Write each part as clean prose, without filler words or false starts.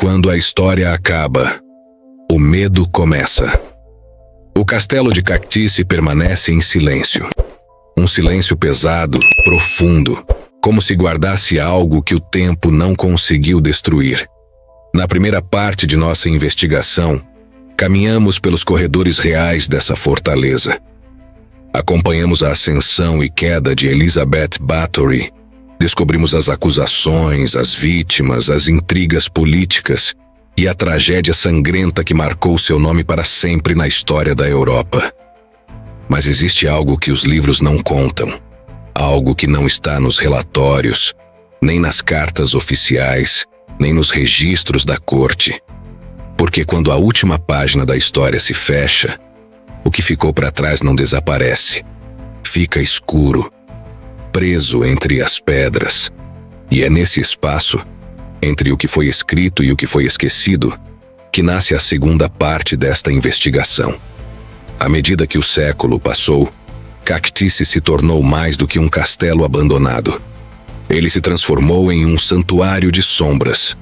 Quando a história acaba, o medo começa. O castelo de Cactice permanece em silêncio. Um silêncio pesado, profundo, como se guardasse algo que o tempo não conseguiu destruir. Na primeira parte de nossa investigação, caminhamos pelos corredores reais dessa fortaleza. Acompanhamos a ascensão e queda de Elizabeth Bathory. Descobrimos as acusações, as vítimas, as intrigas políticas e a tragédia sangrenta que marcou seu nome para sempre na história da Europa. Mas existe algo que os livros não contam, algo que não está nos relatórios, nem nas cartas oficiais, nem nos registros da corte. Porque quando a última página da história se fecha, o que ficou para trás não desaparece. Fica escuro, preso entre as pedras. E é nesse espaço, entre o que foi escrito e o que foi esquecido, que nasce a segunda parte desta investigação. À medida que o século passou, Cactice se tornou mais do que um castelo abandonado. Ele se transformou em um santuário de sombras,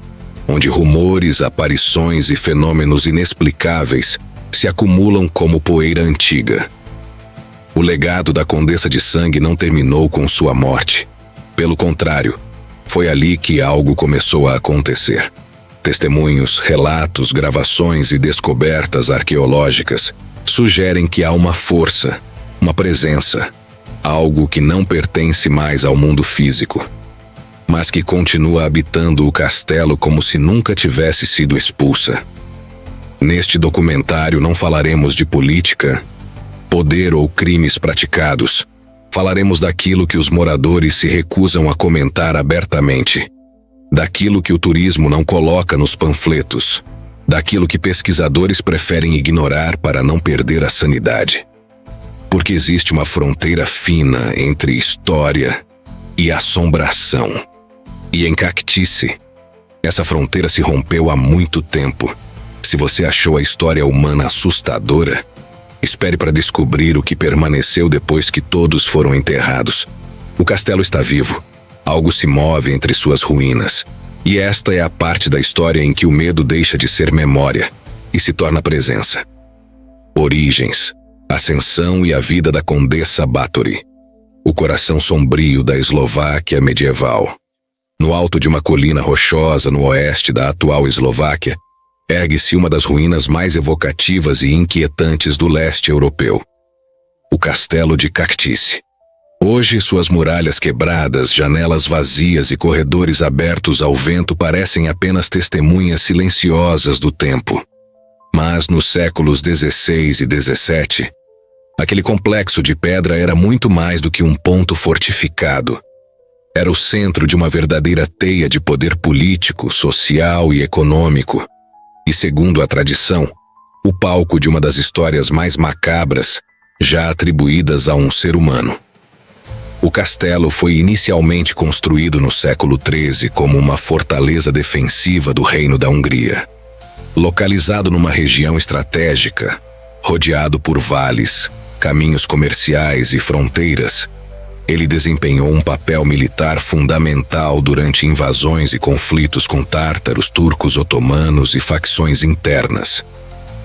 onde rumores, aparições e fenômenos inexplicáveis se acumulam como poeira antiga. O legado da Condessa de Sangue não terminou com sua morte. Pelo contrário, foi ali que algo começou a acontecer. Testemunhos, relatos, gravações e descobertas arqueológicas sugerem que há uma força, uma presença, algo que não pertence mais ao mundo físico, mas que continua habitando o castelo como se nunca tivesse sido expulsa. Neste documentário não falaremos de política, poder ou crimes praticados. Falaremos daquilo que os moradores se recusam a comentar abertamente, daquilo que o turismo não coloca nos panfletos, daquilo que pesquisadores preferem ignorar para não perder a sanidade. Porque existe uma fronteira fina entre história e assombração. E em Cactice, essa fronteira se rompeu há muito tempo. Se você achou a história humana assustadora, espere para descobrir o que permaneceu depois que todos foram enterrados. O castelo está vivo. Algo se move entre suas ruínas. E esta é a parte da história em que o medo deixa de ser memória e se torna presença. Origens, ascensão e a vida da Condessa Bathory. O coração sombrio da Eslováquia medieval. No alto de uma colina rochosa no oeste da atual Eslováquia, ergue-se uma das ruínas mais evocativas e inquietantes do leste europeu. O Castelo de Cactice. Hoje, suas muralhas quebradas, janelas vazias e corredores abertos ao vento parecem apenas testemunhas silenciosas do tempo. Mas nos séculos XVI e XVII, aquele complexo de pedra era muito mais do que um ponto fortificado. Era o centro de uma verdadeira teia de poder político, social e econômico. E, segundo a tradição, o palco de uma das histórias mais macabras já atribuídas a um ser humano. O castelo foi inicialmente construído no século XIII como uma fortaleza defensiva do Reino da Hungria. Localizado numa região estratégica, rodeado por vales, caminhos comerciais e fronteiras, ele desempenhou um papel militar fundamental durante invasões e conflitos com tártaros, turcos, otomanos e facções internas.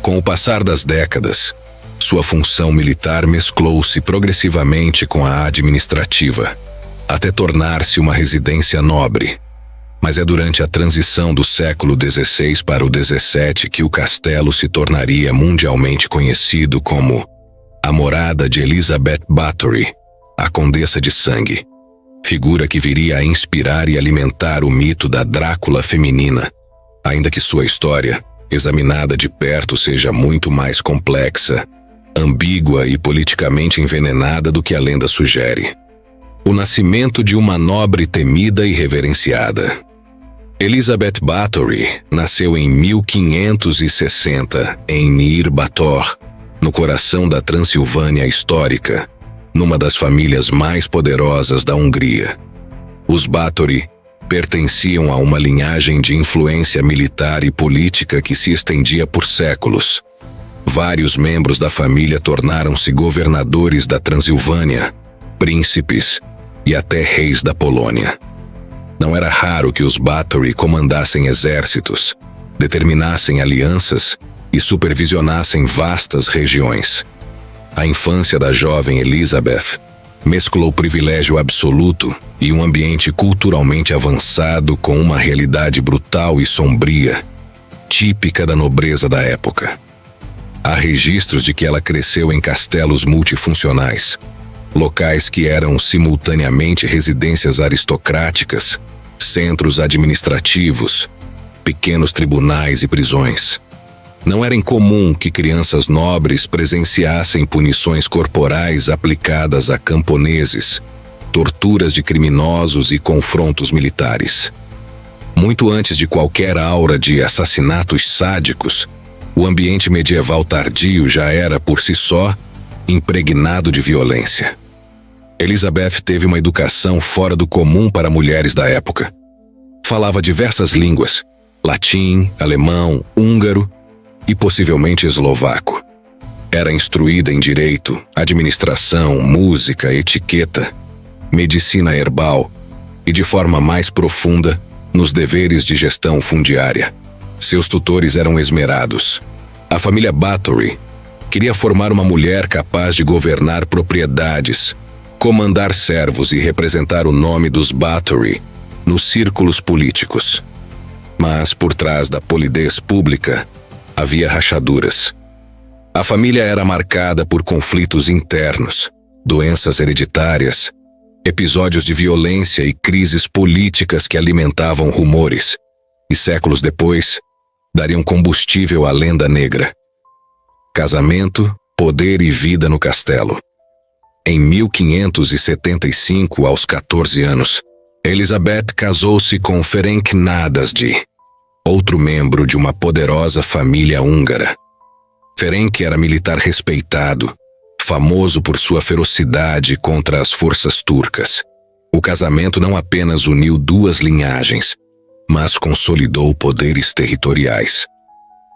Com o passar das décadas, sua função militar mesclou-se progressivamente com a administrativa, até tornar-se uma residência nobre. Mas é durante a transição do século XVI para o XVII que o castelo se tornaria mundialmente conhecido como a morada de Elizabeth Bathory, a Condessa de Sangue, figura que viria a inspirar e alimentar o mito da Drácula feminina, ainda que sua história, examinada de perto, seja muito mais complexa, ambígua e politicamente envenenada do que a lenda sugere. O nascimento de uma nobre temida e reverenciada. Elizabeth Bathory nasceu em 1560 em Nir Bator, no coração da Transilvânia histórica, numa das famílias mais poderosas da Hungria. Os Bathory pertenciam a uma linhagem de influência militar e política que se estendia por séculos. Vários membros da família tornaram-se governadores da Transilvânia, príncipes e até reis da Polônia. Não era raro que os Bathory comandassem exércitos, determinassem alianças e supervisionassem vastas regiões. A infância da jovem Elizabeth mesclou privilégio absoluto e um ambiente culturalmente avançado com uma realidade brutal e sombria, típica da nobreza da época. Há registros de que ela cresceu em castelos multifuncionais, locais que eram simultaneamente residências aristocráticas, centros administrativos, pequenos tribunais e prisões. Não era incomum que crianças nobres presenciassem punições corporais aplicadas a camponeses, torturas de criminosos e confrontos militares. Muito antes de qualquer aura de assassinatos sádicos, o ambiente medieval tardio já era, por si só, impregnado de violência. Elizabeth teve uma educação fora do comum para mulheres da época. Falava diversas línguas: latim, alemão, húngaro e possivelmente eslovaco. Era instruída em direito, administração, música, etiqueta, medicina herbal e, de forma mais profunda, nos deveres de gestão fundiária. Seus tutores eram esmerados. A família Bathory queria formar uma mulher capaz de governar propriedades, comandar servos e representar o nome dos Bathory nos círculos políticos. Mas, por trás da polidez pública, havia rachaduras. A família era marcada por conflitos internos, doenças hereditárias, episódios de violência e crises políticas que alimentavam rumores, e séculos depois, dariam combustível à lenda negra. Casamento, poder e vida no castelo. Em 1575, aos 14 anos, Elizabeth casou-se com Ferenc Nadasdy, outro membro de uma poderosa família húngara. Ferenc era militar respeitado, famoso por sua ferocidade contra as forças turcas. O casamento não apenas uniu duas linhagens, mas consolidou poderes territoriais.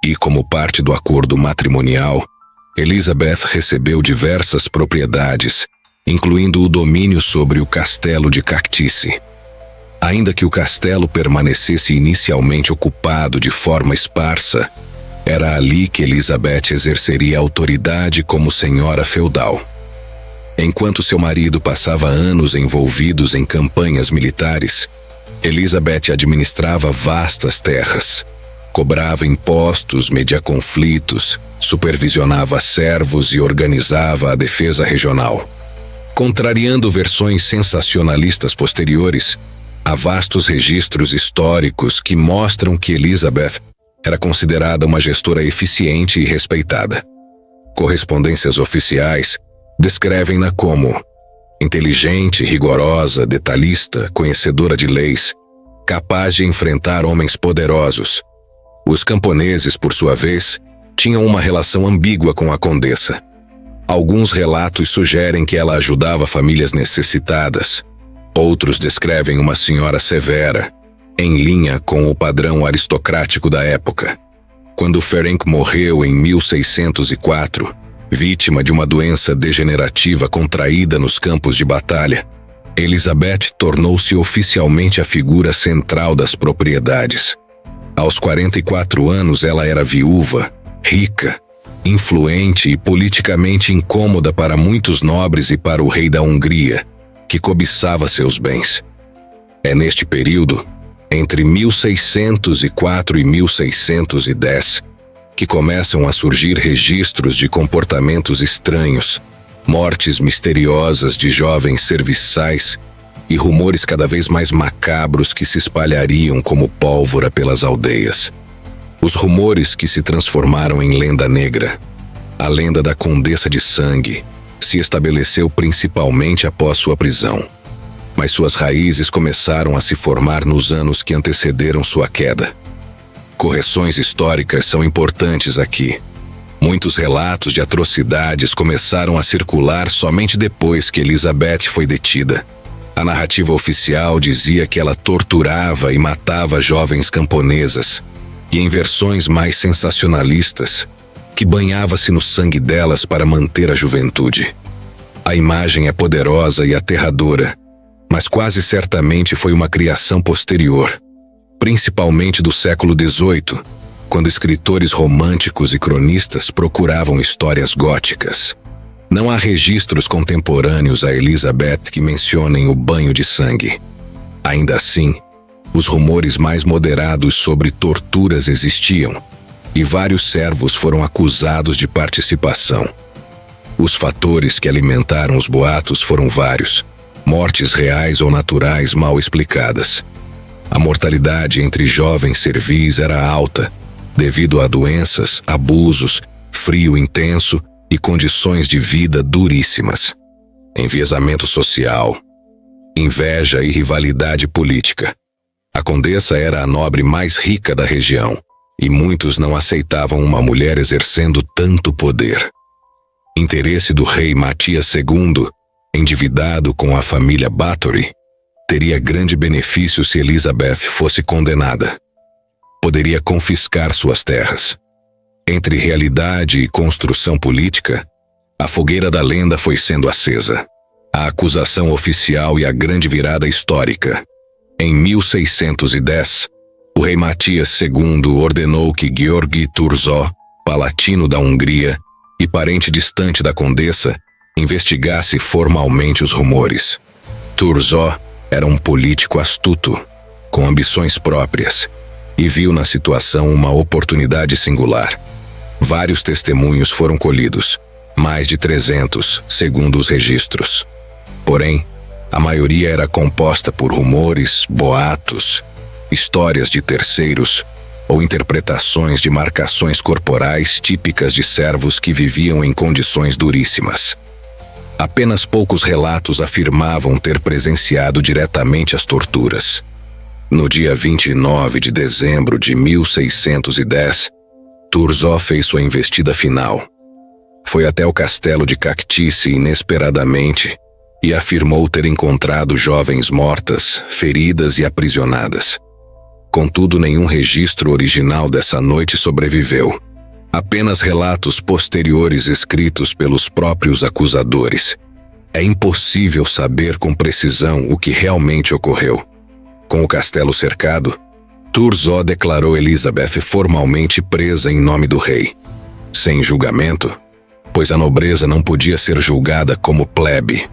E, como parte do acordo matrimonial, Elizabeth recebeu diversas propriedades, incluindo o domínio sobre o castelo de Cactice. Ainda que o castelo permanecesse inicialmente ocupado de forma esparsa, era ali que Elizabeth exerceria autoridade como senhora feudal. Enquanto seu marido passava anos envolvidos em campanhas militares, Elizabeth administrava vastas terras, cobrava impostos, media conflitos, supervisionava servos e organizava a defesa regional. Contrariando versões sensacionalistas posteriores, há vastos registros históricos que mostram que Elizabeth era considerada uma gestora eficiente e respeitada. Correspondências oficiais descrevem-na como inteligente, rigorosa, detalhista, conhecedora de leis, capaz de enfrentar homens poderosos. Os camponeses, por sua vez, tinham uma relação ambígua com a condessa. Alguns relatos sugerem que ela ajudava famílias necessitadas. Outros descrevem uma senhora severa, em linha com o padrão aristocrático da época. Quando Ferenc morreu em 1604, vítima de uma doença degenerativa contraída nos campos de batalha, Elizabeth tornou-se oficialmente a figura central das propriedades. Aos 44 anos, ela era viúva, rica, influente e politicamente incômoda para muitos nobres e para o rei da Hungria, que cobiçava seus bens. É neste período, entre 1604 e 1610, que começam a surgir registros de comportamentos estranhos, mortes misteriosas de jovens serviçais e rumores cada vez mais macabros que se espalhariam como pólvora pelas aldeias. Os rumores que se transformaram em lenda negra. A lenda da Condessa de Sangue se estabeleceu principalmente após sua prisão, mas suas raízes começaram a se formar nos anos que antecederam sua queda. Correções históricas são importantes aqui. Muitos relatos de atrocidades começaram a circular somente depois que Elizabeth foi detida. A narrativa oficial dizia que ela torturava e matava jovens camponesas, e em versões mais sensacionalistas, que banhava-se no sangue delas para manter a juventude. A imagem é poderosa e aterradora, mas quase certamente foi uma criação posterior, principalmente do século XVIII, quando escritores românticos e cronistas procuravam histórias góticas. Não há registros contemporâneos a Elizabeth que mencionem o banho de sangue. Ainda assim, os rumores mais moderados sobre torturas existiam, e vários servos foram acusados de participação. Os fatores que alimentaram os boatos foram vários: mortes reais ou naturais mal explicadas. A mortalidade entre jovens servis era alta, devido a doenças, abusos, frio intenso e condições de vida duríssimas. Enviesamento social, inveja e rivalidade política. A condessa era a nobre mais rica da região, e muitos não aceitavam uma mulher exercendo tanto poder. Interesse do rei Matias II, endividado com a família Bathory, teria grande benefício se Elizabeth fosse condenada. Poderia confiscar suas terras. Entre realidade e construção política, a fogueira da lenda foi sendo acesa. A acusação oficial e a grande virada histórica. Em 1610, o rei Matias II ordenou que Gheorghe Thurzó, palatino da Hungria e parente distante da condessa, investigasse formalmente os rumores. Thurzó era um político astuto, com ambições próprias, e viu na situação uma oportunidade singular. Vários testemunhos foram colhidos, mais de 300, segundo os registros. Porém, a maioria era composta por rumores, boatos, histórias de terceiros ou interpretações de marcações corporais típicas de servos que viviam em condições duríssimas. Apenas poucos relatos afirmavam ter presenciado diretamente as torturas. No dia 29 de dezembro de 1610, Thurzó fez sua investida final. Foi até o castelo de Cactice inesperadamente e afirmou ter encontrado jovens mortas, feridas e aprisionadas. Contudo, nenhum registro original dessa noite sobreviveu. Apenas relatos posteriores escritos pelos próprios acusadores. É impossível saber com precisão o que realmente ocorreu. Com o castelo cercado, Thurzó declarou Elizabeth formalmente presa em nome do rei. Sem julgamento, pois a nobreza não podia ser julgada como plebe.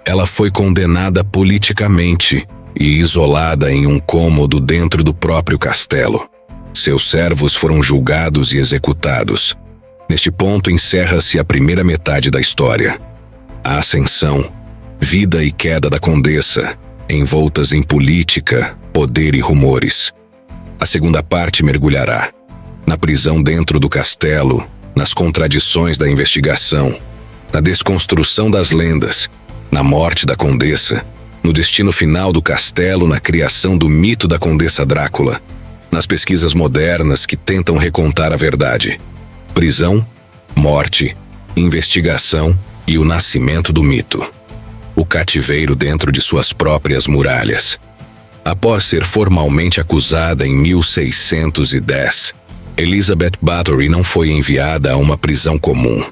Ela foi condenada politicamente e isolada em um cômodo dentro do próprio castelo. Seus servos foram julgados e executados. Neste ponto encerra-se a primeira metade da história. A ascensão, vida e queda da condessa, envoltas em política, poder e rumores. A segunda parte mergulhará na prisão dentro do castelo, nas contradições da investigação, na desconstrução das lendas, na morte da condessa, no destino final do castelo, na criação do mito da Condessa Drácula, nas pesquisas modernas que tentam recontar a verdade. Prisão, morte, investigação e o nascimento do mito. O cativeiro dentro de suas próprias muralhas. Após ser formalmente acusada em 1610, Elizabeth Bathory não foi enviada a uma prisão comum.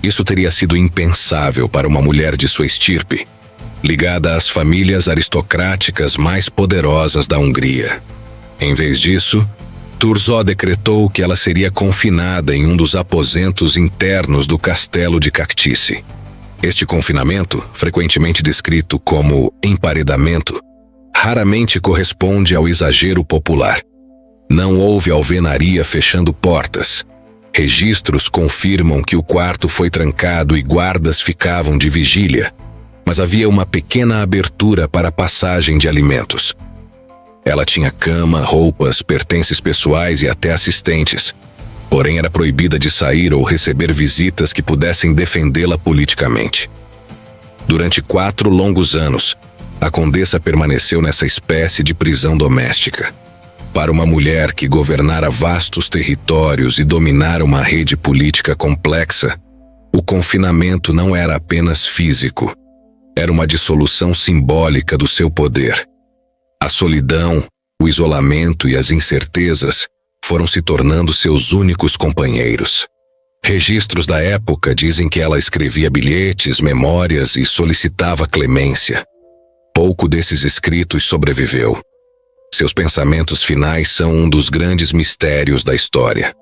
Isso teria sido impensável para uma mulher de sua estirpe, ligada às famílias aristocráticas mais poderosas da Hungria. Em vez disso, Thurzó decretou que ela seria confinada em um dos aposentos internos do castelo de Cactice. Este confinamento, frequentemente descrito como emparedamento, raramente corresponde ao exagero popular. Não houve alvenaria fechando portas. Registros confirmam que o quarto foi trancado e guardas ficavam de vigília, mas havia uma pequena abertura para a passagem de alimentos. Ela tinha cama, roupas, pertences pessoais e até assistentes, porém era proibida de sair ou receber visitas que pudessem defendê-la politicamente. Durante 4 longos anos, a condessa permaneceu nessa espécie de prisão doméstica. Para uma mulher que governara vastos territórios e dominara uma rede política complexa, o confinamento não era apenas físico, era uma dissolução simbólica do seu poder. A solidão, o isolamento e as incertezas foram se tornando seus únicos companheiros. Registros da época dizem que ela escrevia bilhetes, memórias e solicitava clemência. Pouco desses escritos sobreviveu. Seus pensamentos finais são um dos grandes mistérios da história.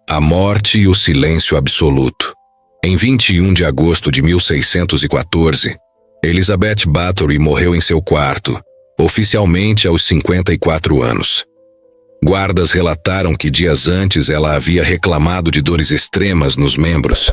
A morte e o silêncio absoluto. Em 21 de agosto de 1614, Elizabeth Bathory morreu em seu quarto, oficialmente aos 54 anos. Guardas relataram que dias antes ela havia reclamado de dores extremas nos membros,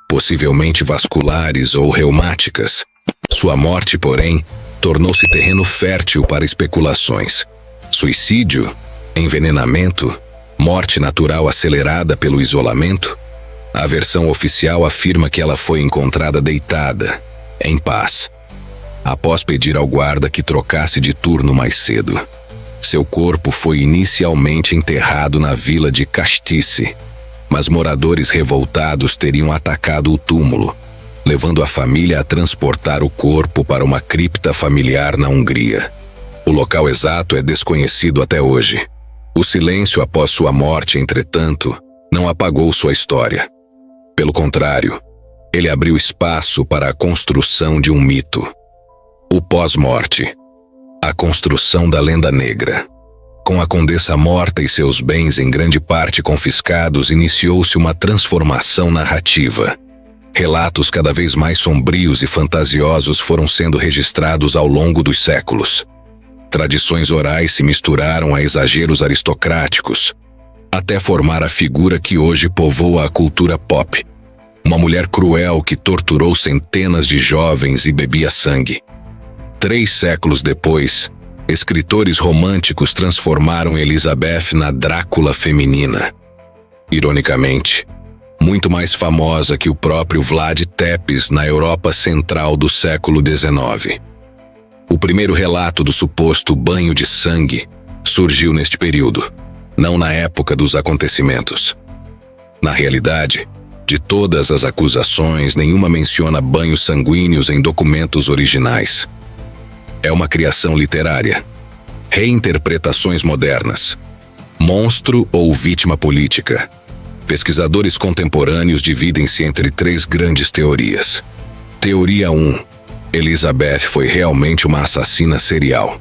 possivelmente vasculares ou reumáticas. Sua morte, porém, tornou-se terreno fértil para especulações. Suicídio? Envenenamento? Morte natural acelerada pelo isolamento? A versão oficial afirma que ela foi encontrada deitada, em paz, após pedir ao guarda que trocasse de turno mais cedo. Seu corpo foi inicialmente enterrado na vila de Castice, mas moradores revoltados teriam atacado o túmulo, levando a família a transportar o corpo para uma cripta familiar na Hungria. O local exato é desconhecido até hoje. O silêncio após sua morte, entretanto, não apagou sua história. Pelo contrário, ele abriu espaço para a construção de um mito. O pós-morte. A construção da lenda negra. Com a condessa morta e seus bens em grande parte confiscados, iniciou-se uma transformação narrativa. Relatos cada vez mais sombrios e fantasiosos foram sendo registrados ao longo dos séculos. Tradições orais se misturaram a exageros aristocráticos, até formar a figura que hoje povoa a cultura pop. Uma mulher cruel que torturou centenas de jovens e bebia sangue. 3 séculos depois, escritores românticos transformaram Elizabeth na Drácula feminina. Ironicamente, muito mais famosa que o próprio Vlad Tepes na Europa Central do século XIX. O primeiro relato do suposto banho de sangue surgiu neste período, não na época dos acontecimentos. Na realidade, de todas as acusações, nenhuma menciona banhos sanguíneos em documentos originais. É uma criação literária. Reinterpretações modernas. Monstro ou vítima política. Pesquisadores contemporâneos dividem-se entre 3 grandes teorias. Teoria 1. Elizabeth foi realmente uma assassina serial.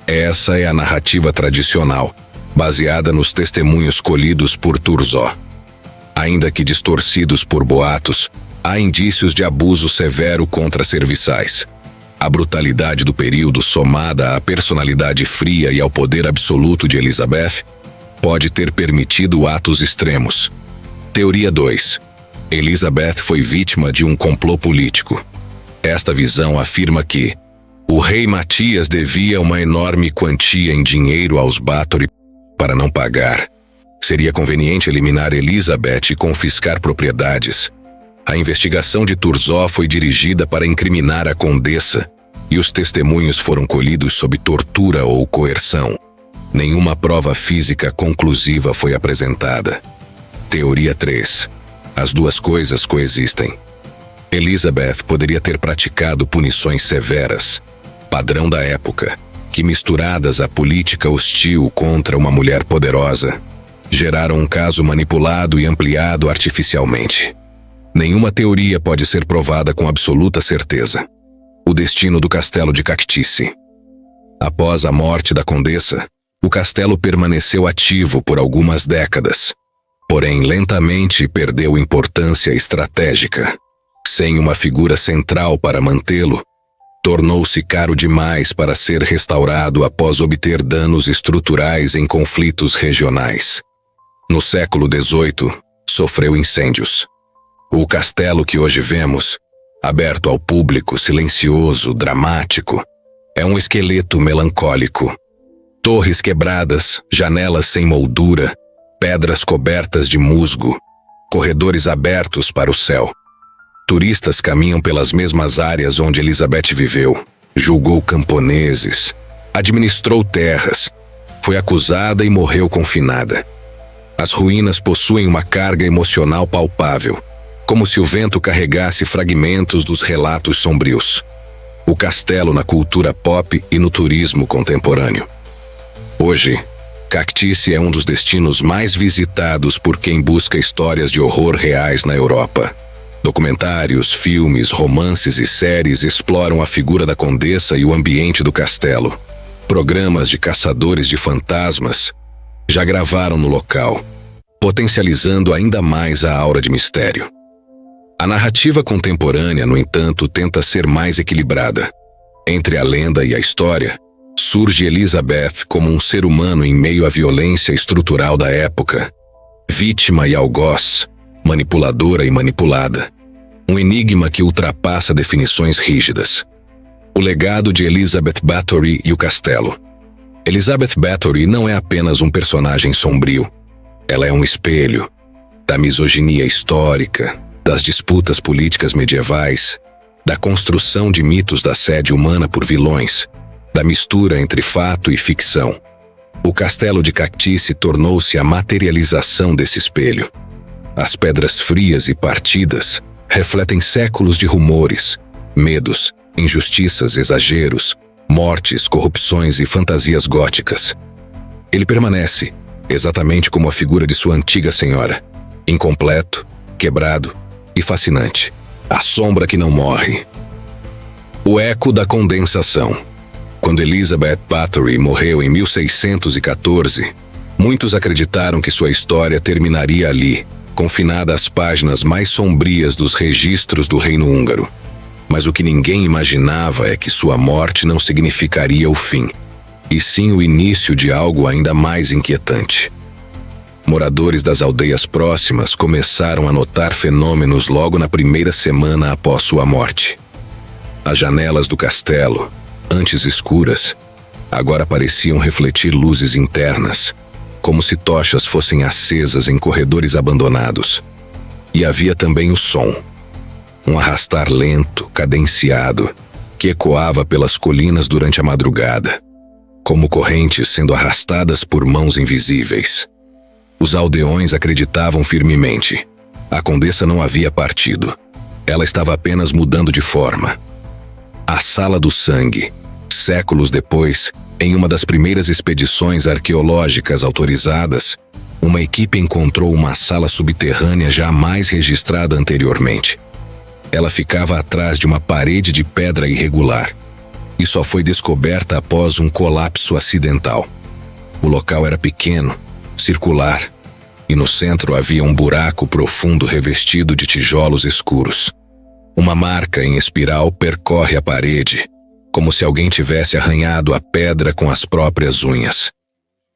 Essa é a narrativa tradicional, baseada nos testemunhos colhidos por Thurzó. Ainda que distorcidos por boatos, há indícios de abuso severo contra serviçais. A brutalidade do período, somada à personalidade fria e ao poder absoluto de Elizabeth, pode ter permitido atos extremos. Teoria 2. Elizabeth foi vítima de um complô político. Esta visão afirma que o rei Matias devia uma enorme quantia em dinheiro aos Bathory para não pagar. Seria conveniente eliminar Elizabeth e confiscar propriedades. A investigação de Thurzó foi dirigida para incriminar a condessa, e os testemunhos foram colhidos sob tortura ou coerção. Nenhuma prova física conclusiva foi apresentada. Teoria 3. As duas coisas coexistem. Elizabeth poderia ter praticado punições severas, padrão da época, que misturadas à política hostil contra uma mulher poderosa, geraram um caso manipulado e ampliado artificialmente. Nenhuma teoria pode ser provada com absoluta certeza. O destino do castelo de Castice. Após a morte da condessa, o castelo permaneceu ativo por algumas décadas, porém lentamente perdeu importância estratégica. Sem uma figura central para mantê-lo, tornou-se caro demais para ser restaurado após obter danos estruturais em conflitos regionais. No século XVIII, sofreu incêndios. O castelo que hoje vemos, aberto ao público, silencioso, dramático, é um esqueleto melancólico. Torres quebradas, janelas sem moldura, pedras cobertas de musgo, corredores abertos para o céu. Turistas caminham pelas mesmas áreas onde Elizabeth viveu, julgou camponeses, administrou terras, foi acusada e morreu confinada. As ruínas possuem uma carga emocional palpável, como se o vento carregasse fragmentos dos relatos sombrios. O castelo na cultura pop e no turismo contemporâneo. Hoje, Castice é um dos destinos mais visitados por quem busca histórias de horror reais na Europa. Documentários, filmes, romances e séries exploram a figura da condessa e o ambiente do castelo, programas de caçadores de fantasmas já gravaram no local, potencializando ainda mais a aura de mistério. A narrativa contemporânea, no entanto, tenta ser mais equilibrada. Entre a lenda e a história, surge Elizabeth como um ser humano em meio à violência estrutural da época, vítima e algoz, manipuladora e manipulada. Um enigma que ultrapassa definições rígidas. O legado de Elizabeth Bathory e o castelo. Elizabeth Bathory não é apenas um personagem sombrio. Ela é um espelho da misoginia histórica, das disputas políticas medievais, da construção de mitos da sede humana por vilões, da mistura entre fato e ficção. O castelo de Cactice tornou-se a materialização desse espelho. As pedras frias e partidas refletem séculos de rumores, medos, injustiças, exageros, mortes, corrupções e fantasias góticas. Ele permanece, exatamente como a figura de sua antiga senhora, incompleto, quebrado e fascinante. A sombra que não morre. O eco da condensação. Quando Elizabeth Bathory morreu em 1614, muitos acreditaram que sua história terminaria ali, confinada às páginas mais sombrias dos registros do Reino Húngaro. Mas o que ninguém imaginava é que sua morte não significaria o fim, e sim o início de algo ainda mais inquietante. Moradores das aldeias próximas começaram a notar fenômenos logo na primeira semana após sua morte. As janelas do castelo, antes escuras, agora pareciam refletir luzes internas, como se tochas fossem acesas em corredores abandonados. E havia também o som. Um arrastar lento, cadenciado, que ecoava pelas colinas durante a madrugada, como correntes sendo arrastadas por mãos invisíveis. Os aldeões acreditavam firmemente. A condessa não havia partido. Ela estava apenas mudando de forma. A Sala do Sangue, séculos depois, em uma das primeiras expedições arqueológicas autorizadas, uma equipe encontrou uma sala subterrânea jamais registrada anteriormente. Ela ficava atrás de uma parede de pedra irregular e só foi descoberta após um colapso acidental. O local era pequeno, circular, e no centro havia um buraco profundo revestido de tijolos escuros. Uma marca em espiral percorre a parede, como se alguém tivesse arranhado a pedra com as próprias unhas.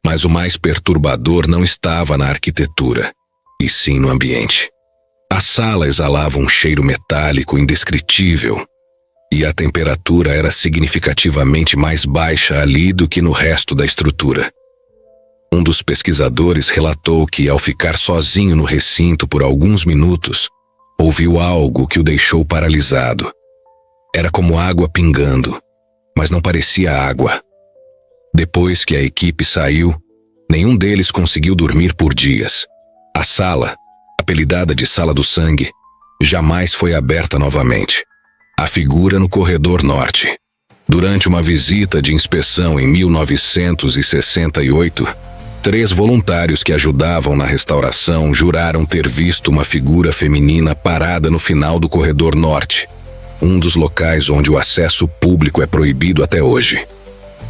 Mas o mais perturbador não estava na arquitetura, e sim no ambiente. A sala exalava um cheiro metálico indescritível, e a temperatura era significativamente mais baixa ali do que no resto da estrutura. Um dos pesquisadores relatou que, ao ficar sozinho no recinto por alguns minutos, ouviu algo que o deixou paralisado. Era como água pingando, mas não parecia água. Depois que a equipe saiu, nenhum deles conseguiu dormir por dias. A sala, apelidada de Sala do Sangue, jamais foi aberta novamente. A figura no corredor norte. Durante uma visita de inspeção em 1968, 3 voluntários que ajudavam na restauração juraram ter visto uma figura feminina parada no final do corredor norte, um dos locais onde o acesso público é proibido até hoje.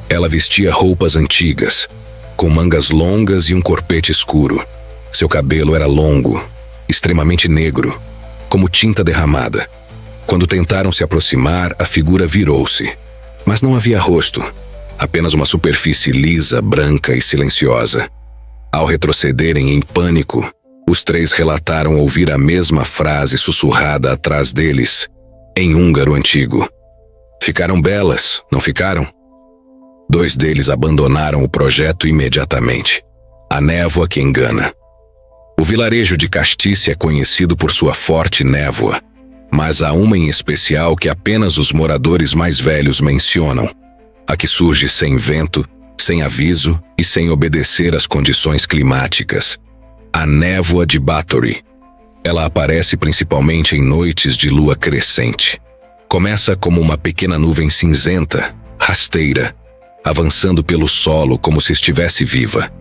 Ela vestia roupas antigas, com mangas longas e um corpete escuro. Seu cabelo era longo, extremamente negro, como tinta derramada. Quando tentaram se aproximar, a figura virou-se. Mas não havia rosto, apenas uma superfície lisa, branca e silenciosa. Ao retrocederem em pânico, os 3 relataram ouvir a mesma frase sussurrada atrás deles, em húngaro antigo. Ficaram belas, não ficaram? 2 deles abandonaram o projeto imediatamente. A névoa que engana. O vilarejo de Cactice é conhecido por sua forte névoa, mas há uma em especial que apenas os moradores mais velhos mencionam. A que surge sem vento, sem aviso e sem obedecer às condições climáticas. A névoa de Bathory. Ela aparece principalmente em noites de lua crescente. Começa como uma pequena nuvem cinzenta, rasteira, avançando pelo solo como se estivesse viva.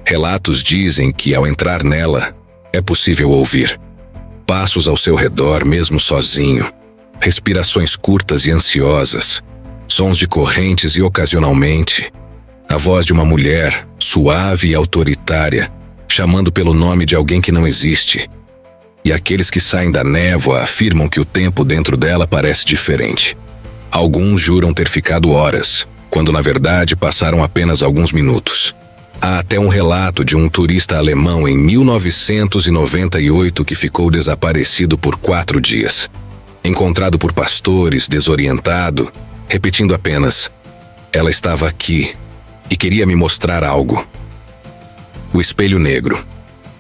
Relatos dizem que, ao entrar nela, é possível ouvir passos ao seu redor mesmo sozinho, respirações curtas e ansiosas, sons de correntes e, ocasionalmente, A voz de uma mulher, suave e autoritária, chamando pelo nome de alguém que não existe. E aqueles que saem da névoa afirmam que o tempo dentro dela parece diferente. Alguns juram ter ficado horas, quando na verdade passaram apenas alguns minutos. Há até um relato de um turista alemão em 1998 que ficou desaparecido por 4 dias. Encontrado por pastores, desorientado, repetindo apenas: "Ela estava aqui e queria me mostrar algo." O espelho negro.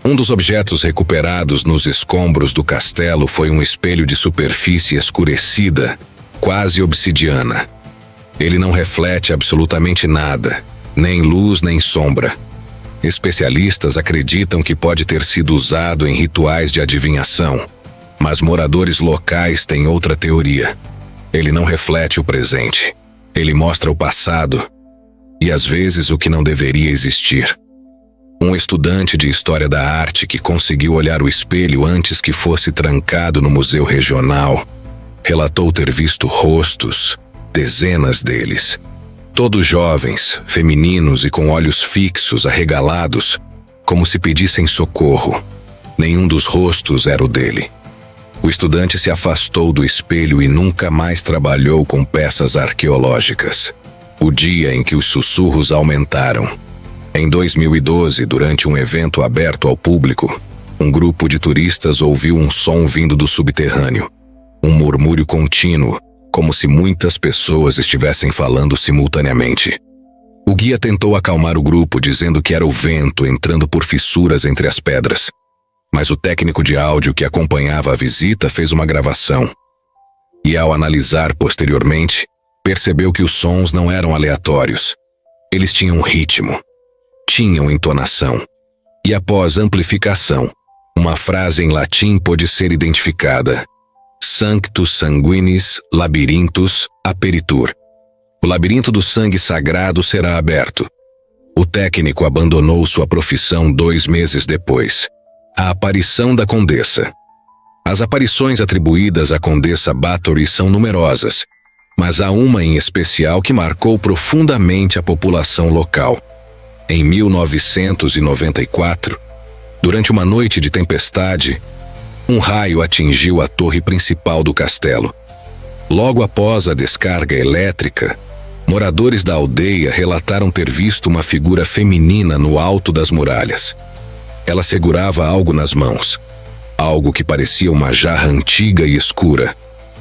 Um dos objetos recuperados nos escombros do castelo foi um espelho de superfície escurecida, quase obsidiana. Ele não reflete absolutamente nada, nem luz nem sombra. Especialistas acreditam que pode ter sido usado em rituais de adivinhação, mas moradores locais têm outra teoria. Ele não reflete o presente. Ele mostra o passado e às vezes o que não deveria existir. Um estudante de História da Arte que conseguiu olhar o espelho antes que fosse trancado no Museu Regional relatou ter visto rostos, dezenas deles, todos jovens, femininos e com olhos fixos, arregalados, como se pedissem socorro. Nenhum dos rostos era o dele. O estudante se afastou do espelho e nunca mais trabalhou com peças arqueológicas. O dia em que os sussurros aumentaram. Em 2012, durante um evento aberto ao público, um grupo de turistas ouviu um som vindo do subterrâneo. Um murmúrio contínuo, como se muitas pessoas estivessem falando simultaneamente. O guia tentou acalmar o grupo, dizendo que era o vento entrando por fissuras entre as pedras. Mas o técnico de áudio que acompanhava a visita fez uma gravação. E ao analisar posteriormente, percebeu que os sons não eram aleatórios. Eles tinham um ritmo, tinham entonação. E após amplificação, uma frase em latim pôde ser identificada: Sanctus sanguinis labyrinthus aperitur. O labirinto do sangue sagrado será aberto. O técnico abandonou sua profissão 2 meses depois. A aparição da Condessa. As aparições atribuídas à Condessa Bathory são numerosas, mas há uma em especial que marcou profundamente a população local. Em 1994, durante uma noite de tempestade, um raio atingiu a torre principal do castelo. Logo após a descarga elétrica, moradores da aldeia relataram ter visto uma figura feminina no alto das muralhas. Ela segurava algo nas mãos, algo que parecia uma jarra antiga e escura.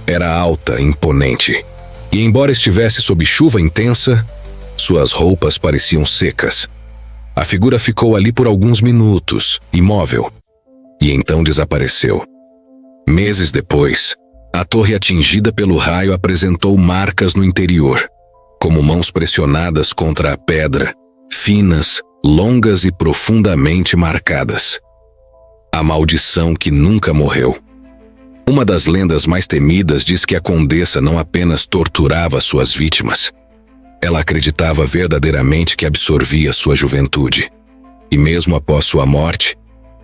Era alta, imponente, e embora estivesse sob chuva intensa, suas roupas pareciam secas. A figura ficou ali por alguns minutos, imóvel, e então desapareceu. Meses depois, a torre atingida pelo raio apresentou marcas no interior, como mãos pressionadas contra a pedra, finas, longas e profundamente marcadas. A maldição que nunca morreu. Uma das lendas mais temidas diz que a Condessa não apenas torturava suas vítimas, ela acreditava verdadeiramente que absorvia sua juventude. E mesmo após sua morte,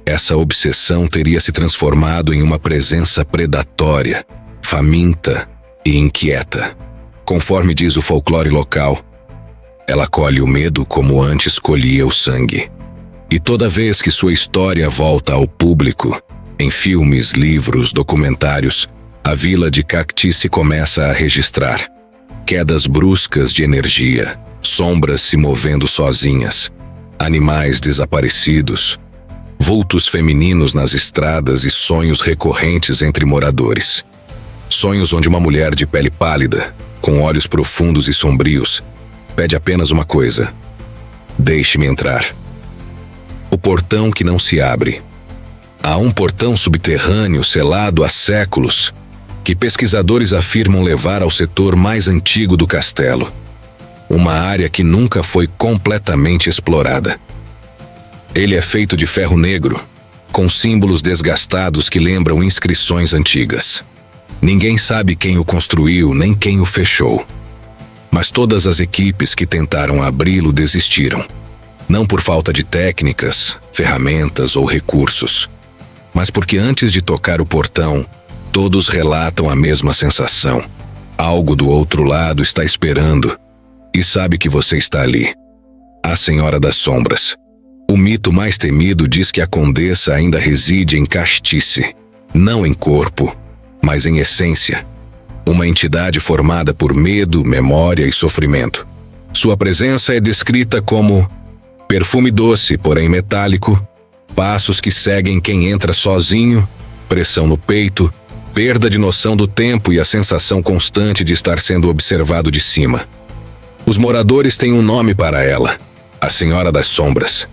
essa obsessão teria se transformado em uma presença predatória, faminta e inquieta. Conforme diz o folclore local, ela colhe o medo como antes colhia o sangue. E toda vez que sua história volta ao público, em filmes, livros, documentários, a vila de Cactice começa a registrar quedas bruscas de energia, sombras se movendo sozinhas, animais desaparecidos, vultos femininos nas estradas e sonhos recorrentes entre moradores. Sonhos onde uma mulher de pele pálida, com olhos profundos e sombrios, pede apenas uma coisa: deixe-me entrar. O portão que não se abre. Há um portão subterrâneo selado há séculos, que pesquisadores afirmam levar ao setor mais antigo do castelo. Uma área que nunca foi completamente explorada. Ele é feito de ferro negro, com símbolos desgastados que lembram inscrições antigas. Ninguém sabe quem o construiu nem quem o fechou. Mas todas as equipes que tentaram abri-lo desistiram. Não por falta de técnicas, ferramentas ou recursos, mas porque antes de tocar o portão, todos relatam a mesma sensação. Algo do outro lado está esperando e sabe que você está ali. A Senhora das Sombras. O mito mais temido diz que a condessa ainda reside em Castice, não em corpo, mas em essência. Uma entidade formada por medo, memória e sofrimento. Sua presença é descrita como perfume doce, porém metálico, passos que seguem quem entra sozinho, pressão no peito, perda de noção do tempo e a sensação constante de estar sendo observado de cima. Os moradores têm um nome para ela, a Senhora das Sombras.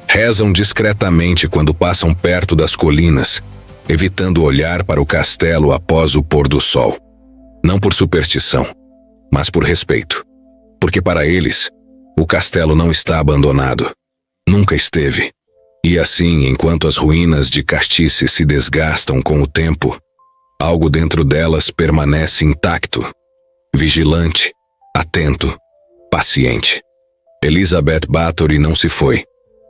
Rezam discretamente quando passam perto das colinas, evitando olhar para o castelo após o pôr do sol. Não por superstição, mas por respeito. Porque para eles, o castelo não está abandonado. Nunca esteve. E assim, enquanto as ruínas de Castice se desgastam com o tempo, algo dentro delas permanece intacto, vigilante, atento, paciente. Elizabeth Bathory não se foi.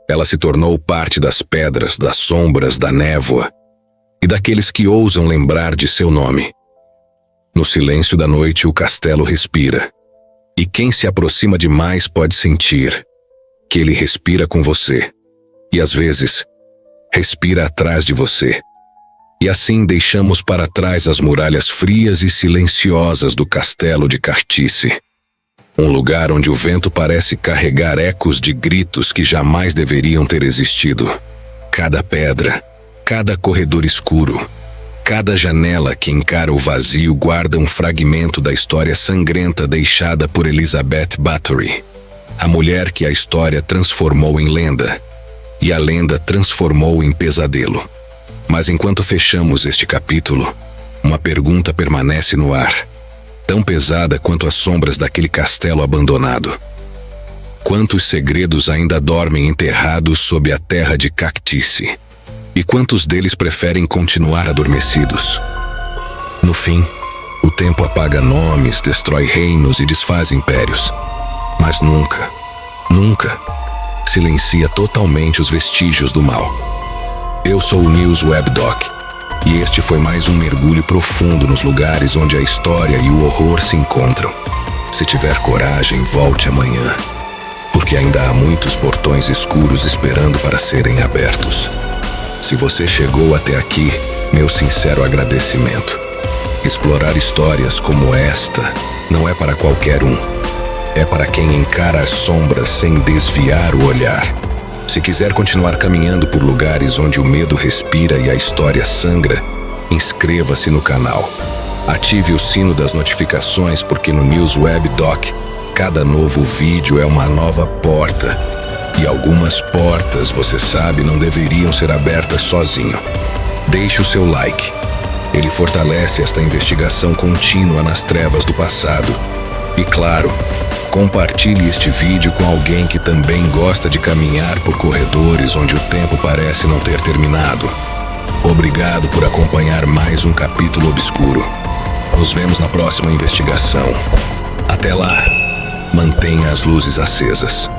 Ela se tornou parte das pedras, das sombras, da névoa e daqueles que ousam lembrar de seu nome. No silêncio da noite, o castelo respira. E quem se aproxima demais pode sentir que ele respira com você. E às vezes, respira atrás de você. E assim deixamos para trás as muralhas frias e silenciosas do castelo de Castice. Um lugar onde o vento parece carregar ecos de gritos que jamais deveriam ter existido. Cada pedra, cada corredor escuro, cada janela que encara o vazio guarda um fragmento da história sangrenta deixada por Elizabeth Bathory, a mulher que a história transformou em lenda, e a lenda transformou em pesadelo. Mas enquanto fechamos este capítulo, uma pergunta permanece no ar, tão pesada quanto as sombras daquele castelo abandonado. Quantos segredos ainda dormem enterrados sob a terra de Castice? E quantos deles preferem continuar adormecidos? No fim, o tempo apaga nomes, destrói reinos e desfaz impérios. Mas nunca, nunca, silencia totalmente os vestígios do mal. Eu sou o News Web Doc, e este foi mais um mergulho profundo nos lugares onde a história e o horror se encontram. Se tiver coragem, volte amanhã, porque ainda há muitos portões escuros esperando para serem abertos. Se você chegou até aqui, meu sincero agradecimento. Explorar histórias como esta não é para qualquer um. É para quem encara as sombras sem desviar o olhar. Se quiser continuar caminhando por lugares onde o medo respira e a história sangra, inscreva-se no canal. Ative o sino das notificações porque no News Web Doc, cada novo vídeo é uma nova porta. E algumas portas, você sabe, não deveriam ser abertas sozinho. Deixe o seu like. Ele fortalece esta investigação contínua nas trevas do passado. E claro, compartilhe este vídeo com alguém que também gosta de caminhar por corredores onde o tempo parece não ter terminado. Obrigado por acompanhar mais um capítulo obscuro. Nos vemos na próxima investigação. Até lá, mantenha as luzes acesas.